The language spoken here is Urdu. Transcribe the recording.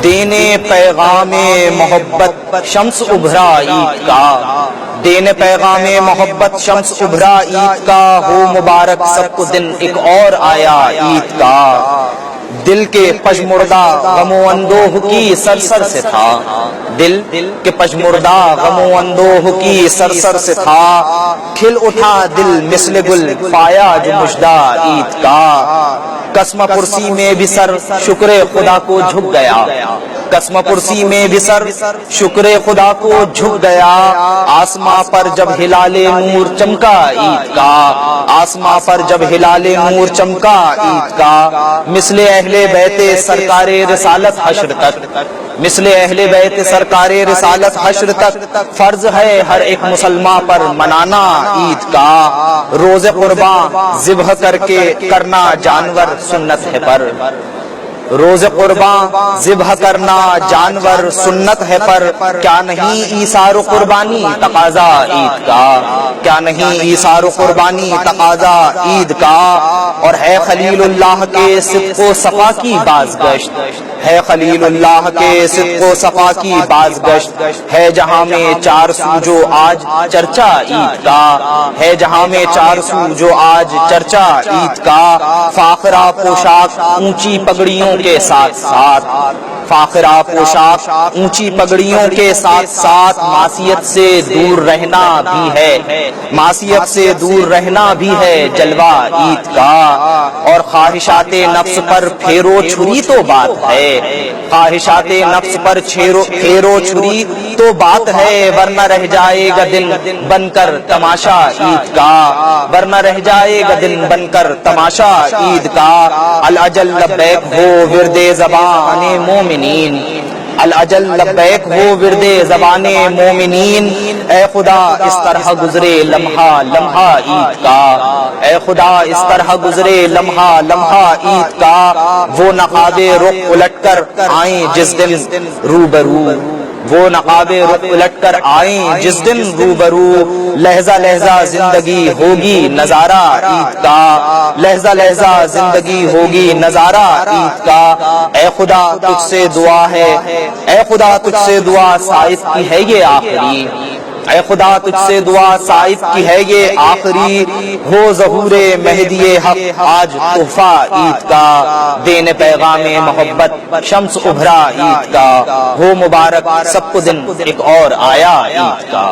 دینے پیغام محبت شمس ابھرا عید کا، دینے پیغام محبت شمس ابھرا عید کا، ہو مبارک سب کو دن ایک اور آیا عید کا۔ دل کے پژمردہ غم و اندوہ کی سرسر سے تھا، دل کے پژمردہ غم و اندوہ کی سرسر سے تھا، کھل اٹھا دل مثل گل پایا جو مژدہ عید کا۔ قسم پرسی میں بھی سر شکر خدا کو جھک گیا، قسم پرسی میں بھی سر شکر خدا کو جھک گیا، آسماں پر جب ہلال نور چمکا عید کا، آسماں پر جب ہلال نور چمکا عید کا، مثل اہل بیت سرکار رسالت حشر تک، مثل اہل بیت سرکار رسالت حشر تک فرض ہے ہر ایک مسلمان پر منانا عید کا۔ روز قرباں ذبح کر کے کرنا جانور سنت ہے پر، روز قرباں ذبح کرنا جانور سنت ہے پر، کیا نہیں ایثار و قربانی تقاضا عید کا، کیا نہیں ایثار و قربانی تقاضا عید کا۔ اور ہے خلیل اللہ کے صدق و صفا کی بازگشت، ہے خلیل اللہ کے صدق و صفا کی بازگشت، ہے جہاں میں چار سو جو آج چرچا عید کا، ہے جہاں میں چار سو جو آج چرچا عید کا۔ فاخرہ پوشاک اونچی پگڑیوں کے ساتھ ساتھ، فاخرہ پوشاک اونچی پگڑیوں کے ساتھ ساتھ، معصیت سے دور رہنا بھی ہے، معصیت سے دور رہنا بھی ہے جلوہ عید کا۔ اور خواہشات نفس پر پھیرو چھری تو بات ہے، خواہشات نفس پر پھیرو چھری تو بات ہے، ورنہ رہ جائے گا دن بن کر تماشا عید کا، ورنہ رہ جائے گا دن بن کر تماشا عید کا۔ الاجل لبیک ہو ورد زبان مومنین، الاجل لبیک ہو ورد زبان مومنین، اے خدا اس طرح گزرے لمحہ لمحہ عید کا، اے خدا اس طرح گزرے لمحہ لمحہ عید کا۔ وہ نقاب رخ الٹ کر آئیں جس دن روبرو، وہ نقاب رخ الٹ کر آئیں جس دن روبرو، لہجہ لہجہ زندگی ہوگی نظارہ عید کا، لہجہ لہجہ زندگی ہوگی نظارہ عید کا۔ اے خدا تجھ سے دعا ہے، اے خدا تجھ سے دعا سائف کی ہے یہ آخری، اے خدا تجھ سے دعا سائف کی ہے یہ آخری، ہو ظہور مہدی حق آج تحفہ عید کا، دینے پیغام محبت شمس ابھرا عید کا، ہو مبارک سب کو دن ایک اور آیا عید کا۔